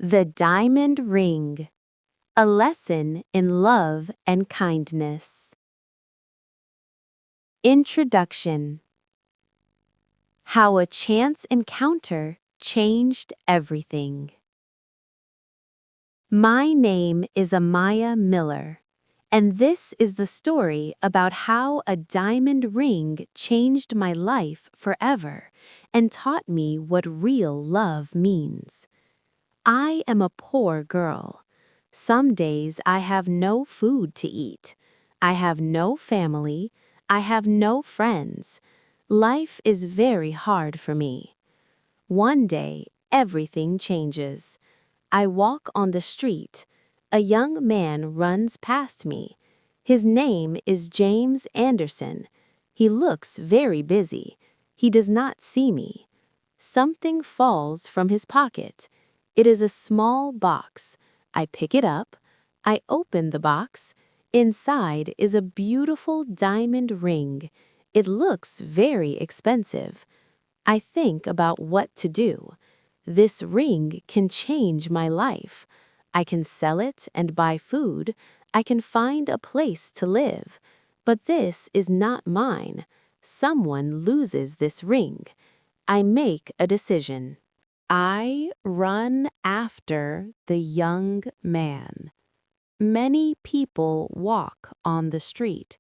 The Diamond Ring, a lesson in love and kindness. Introduction. How a chance encounter changed everything. My name is Amaya Miller, and this is the story about how a diamond ring changed my life forever and taught me what real love means. I am a poor girl. Some days I have no food to eat. I have no family. I have no friends. Life is very hard for me. One day, everything changes. I walk on the street. A young man runs past me. His name is James Anderson. He looks very busy. He does not see me. Something falls from his pocket. It is a small box. I pick it up. I open the box. Inside is a beautiful diamond ring. It looks very expensive. I think about what to do. This ring can change my life. I can sell it and buy food. I can find a place to live. But this is not mine. Someone loses this ring. I make a decision. I run after the young man. Many people walk on the street.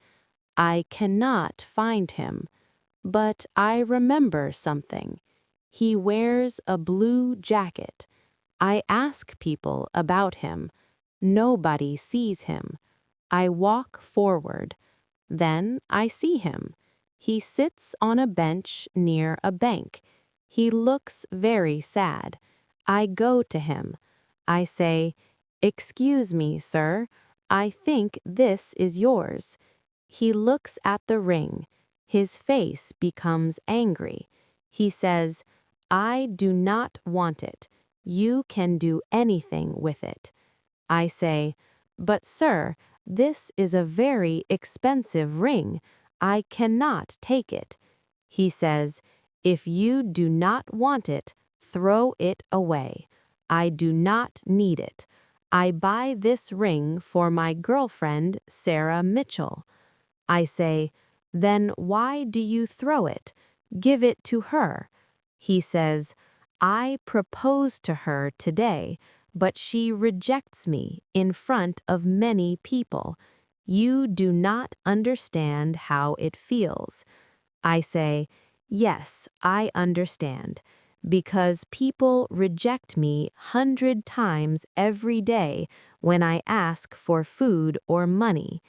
I cannot find him, but I remember something. He wears a blue jacket. I ask people about him. Nobody sees him. I walk forward. Then I see him. He sits on a bench near a bank. He looks very sad. I go to him. I say, "Excuse me, sir. I think this is yours." He looks at the ring. His face becomes angry. He says, "I do not want it. You can do anything with it." I say, "But sir, this is a very expensive ring. I cannot take it." He says, "If you do not want it, throw it away. I do not need it. I buy this ring for my girlfriend, Sarah Mitchell." I say, "Then why do you throw it? Give it to her." He says, "I proposed to her today, but she rejects me in front of many people. You do not understand how it feels." I say, "Yes, I understand, because people reject me 100 times every day when I ask for food or money."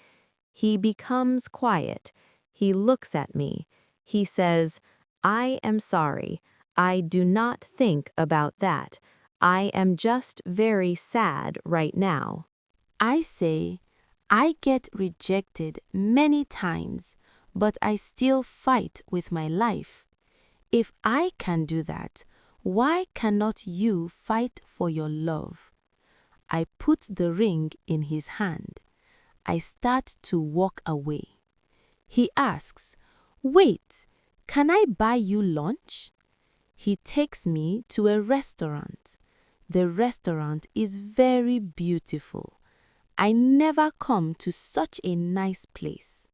He becomes quiet. He looks at me. He says, "I am sorry. I do not think about that. I am just very sad right now." I say, "I get rejected many times, but I still fight with my life. If I can do that, why cannot you fight for your love?" I put the ring in his hand. I start to walk away. He asks, "Wait, can I buy you lunch?" He takes me to a restaurant. The restaurant is very beautiful. I never come to such a nice place.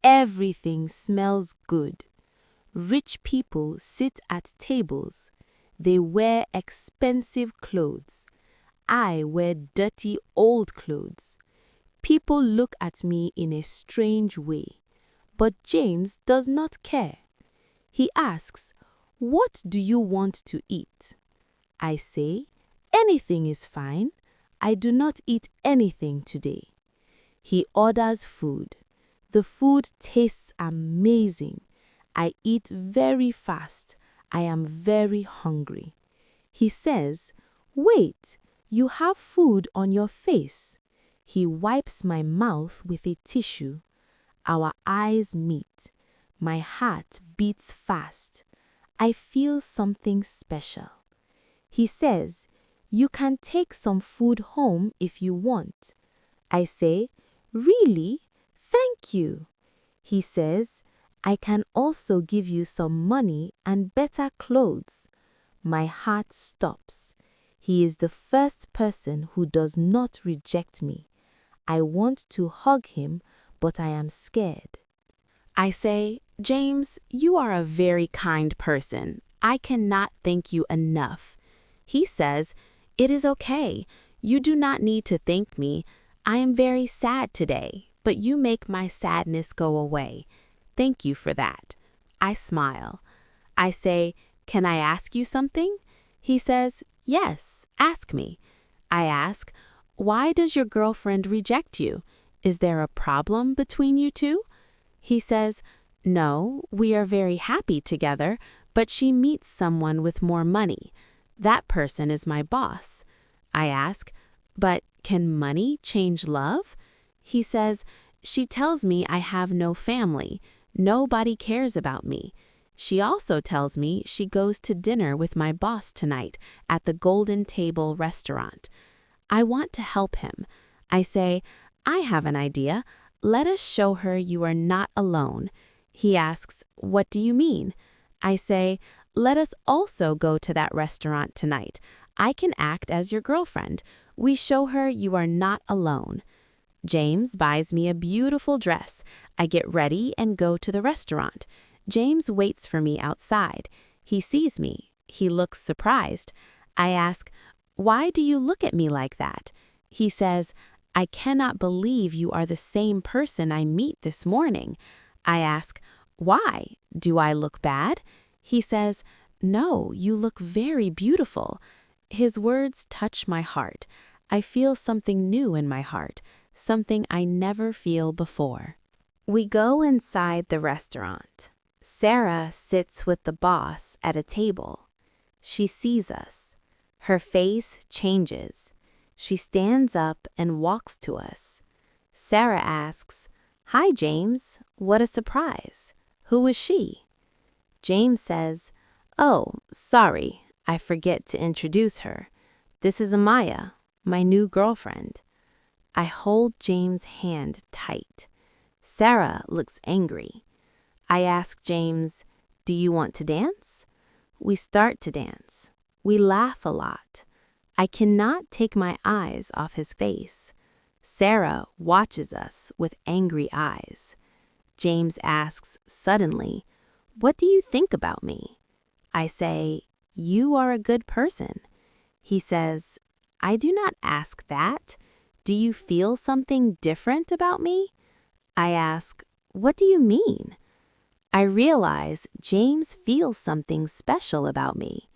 Everything smells good. Rich people sit at tables. They wear expensive clothes. I wear dirty old clothes. People look at me in a strange way, but James does not care. He asks, "What do you want to eat?" I say, "Anything is fine. I do not eat anything today." He orders food. The food tastes amazing. I eat very fast. I am very hungry. He says, "Wait, you have food on your face." He wipes my mouth with a tissue. Our eyes meet. My heart beats fast. I feel something special. He says, "You can take some food home if you want." I say, "Really? Thank you." He says, "I can also give you some money and better clothes." My heart stops. He is the first person who does not reject me. I want to hug him, but I am scared. I say, James, you are a very kind person. I cannot thank you enough. He says, it is okay. You do not need to thank me. I am very sad today, but you make my sadness go away. Thank you for that. I smile. I say, can I ask you something? He says, yes, ask me. I ask, why does your girlfriend reject you? Is there a problem between you two? He says, no, we are very happy together, but she meets someone with more money. That person is my boss. I ask, but can money change love? He says, she tells me I have no family. Nobody cares about me. She also tells me she goes to dinner with my boss tonight at the Golden Table restaurant. I want to help him. I say, I have an idea. Let us show her you are not alone. He asks, what do you mean? I say, let us also go to that restaurant tonight. I can act as your girlfriend. We show her you are not alone. James buys me a beautiful dress. I get ready and go to the restaurant. James waits for me outside. He sees me. He looks surprised. I ask, why do you look at me like that? He says, I cannot believe you are the same person I meet this morning. I ask, why? Do I look bad? He says, no, you look very beautiful. His words touch my heart. I feel something new in my heart, something I never feel before. We go inside the restaurant. Sarah sits with the boss at a table. She sees us. Her face changes. She stands up and walks to us. Sarah asks, hi, James. What a surprise. Who is she? James says, oh, sorry. I forget to introduce her. This is Amaya, my new girlfriend. I hold James' hand tight. Sarah looks angry. I ask James, do you want to dance? We start to dance. We laugh a lot. I cannot take my eyes off his face. Sarah watches us with angry eyes. James asks suddenly, what do you think about me? I say, you are a good person. He says, I do not ask that. Do you feel something different about me? I ask, what do you mean? I realize James feels something special about me.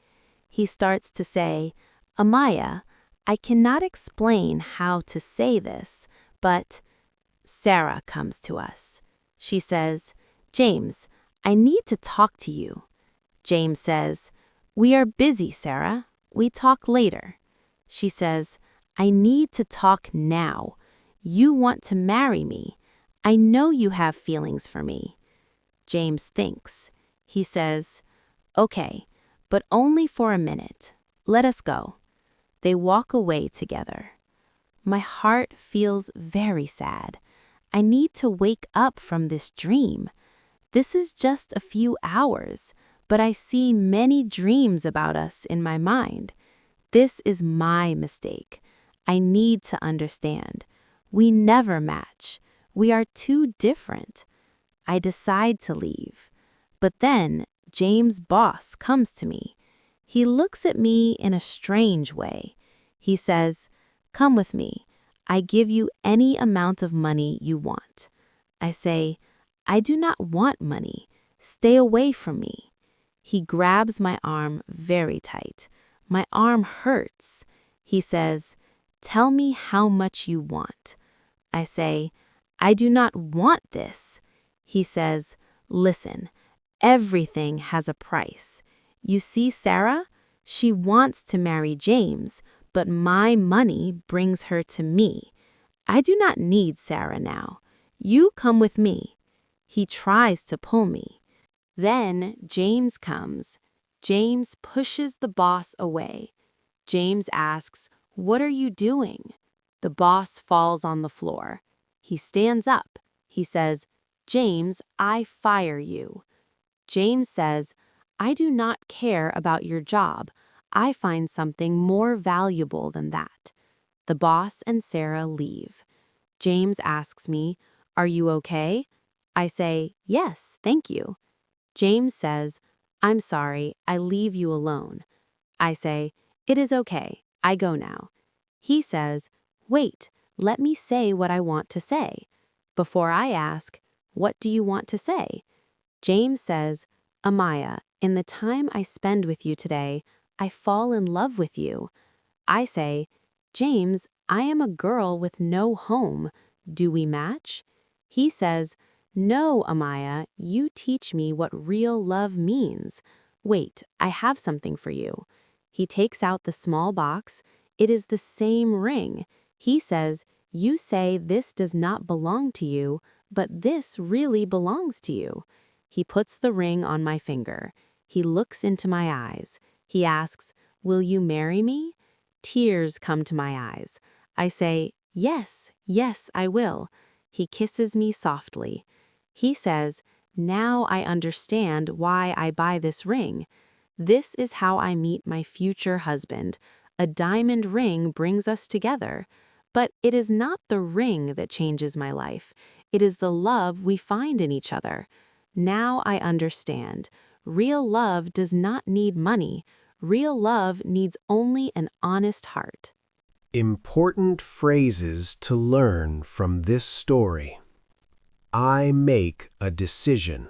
He starts to say, Amaya, I cannot explain how to say this, but Sarah comes to us. She says, James, I need to talk to you. James says, we are busy, Sarah. We talk later. She says, I need to talk now. You want to marry me. I know you have feelings for me. James thinks. He says, okay, but only for a minute. Let us go. They walk away together. My heart feels very sad. I need to wake up from this dream. This is just a few hours, but I see many dreams about us in my mind. This is my mistake. I need to understand. We never match. We are too different. I decide to leave. But then James' boss comes to me. He looks at me in a strange way. He says, come with me. I give you any amount of money you want. I say, I do not want money. Stay away from me. He grabs my arm very tight. My arm hurts. He says, tell me how much you want. I say, I do not want this. He says, listen, everything has a price. You see Sarah? She wants to marry James, but my money brings her to me. I do not need Sarah now. You come with me. He tries to pull me. Then James comes. James pushes the boss away. James asks, what are you doing? The boss falls on the floor. He stands up. He says, James, I fire you. James says, I do not care about your job. I find something more valuable than that. The boss and Sarah leave. James asks me, "Are you okay?" I say, "Yes, thank you." James says, "I'm sorry, I leave you alone." I say, "It is okay, I go now." He says, "Wait, let me say what I want to say." Before I ask, "What do you want to say?" James says, "Amaya, in the time I spend with you today, I fall in love with you." I say, "James, I am a girl with no home. Do we match?" He says, "No, Amaya, you teach me what real love means. Wait, I have something for you." He takes out the small box. It is the same ring. He says, "You say this does not belong to you, but this really belongs to you." He puts the ring on my finger. He looks into my eyes. He asks, "Will you marry me?" Tears come to my eyes. I say, "Yes, yes, I will." He kisses me softly. He says, "Now I understand why I buy this ring. This is how I meet my future husband. A diamond ring brings us together. But it is not the ring that changes my life. It is the love we find in each other. Now I understand. Real love does not need money. Real love needs only an honest heart." Important phrases to learn from this story. I make a decision.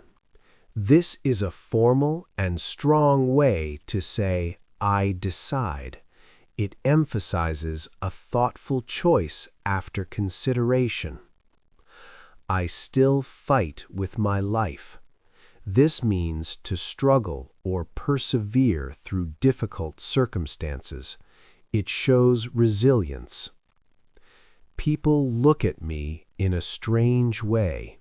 This is a formal and strong way to say I decide. It emphasizes a thoughtful choice after consideration. I still fight with my life. This means to struggle or persevere through difficult circumstances. It shows resilience. People look at me in a strange way.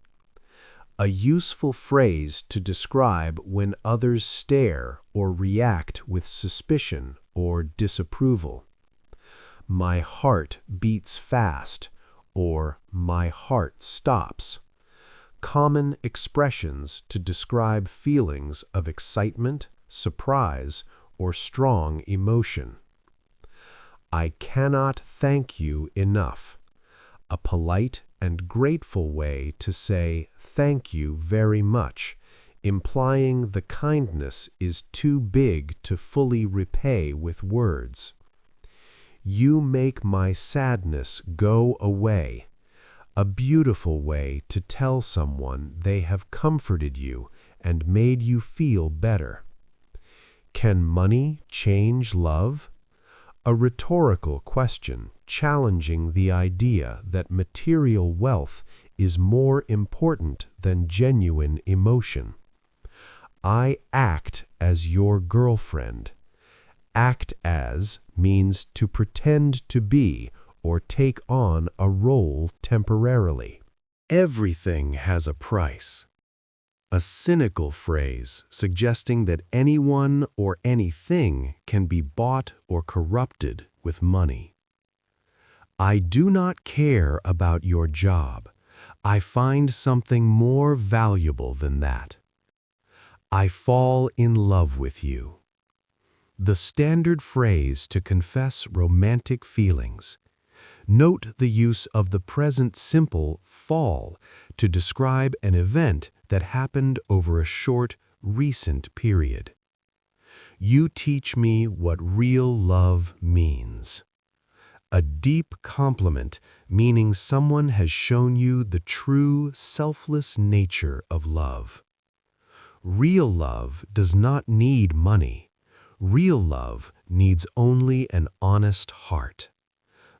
A useful phrase to describe when others stare or react with suspicion or disapproval. My heart beats fast, or my heart stops. Common expressions to describe feelings of excitement, surprise, or strong emotion. I cannot thank you enough. A polite and grateful way to say thank you very much, implying the kindness is too big to fully repay with words. You make my sadness go away. A beautiful way to tell someone they have comforted you and made you feel better. Can money change love? A rhetorical question challenging the idea that material wealth is more important than genuine emotion. I act as your girlfriend. Act as means to pretend to be or take on a role temporarily. Everything has a price. A cynical phrase suggesting that anyone or anything can be bought or corrupted with money. I do not care about your job. I find something more valuable than that. I fall in love with you. The standard phrase to confess romantic feelings. Note the use of the present simple fall to describe an event that happened over a short, recent period. You teach me what real love means. A deep compliment meaning someone has shown you the true, selfless nature of love. Real love does not need money. Real love needs only an honest heart.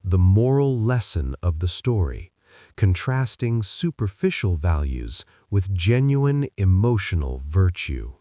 The moral lesson of the story, contrasting superficial values with genuine emotional virtue.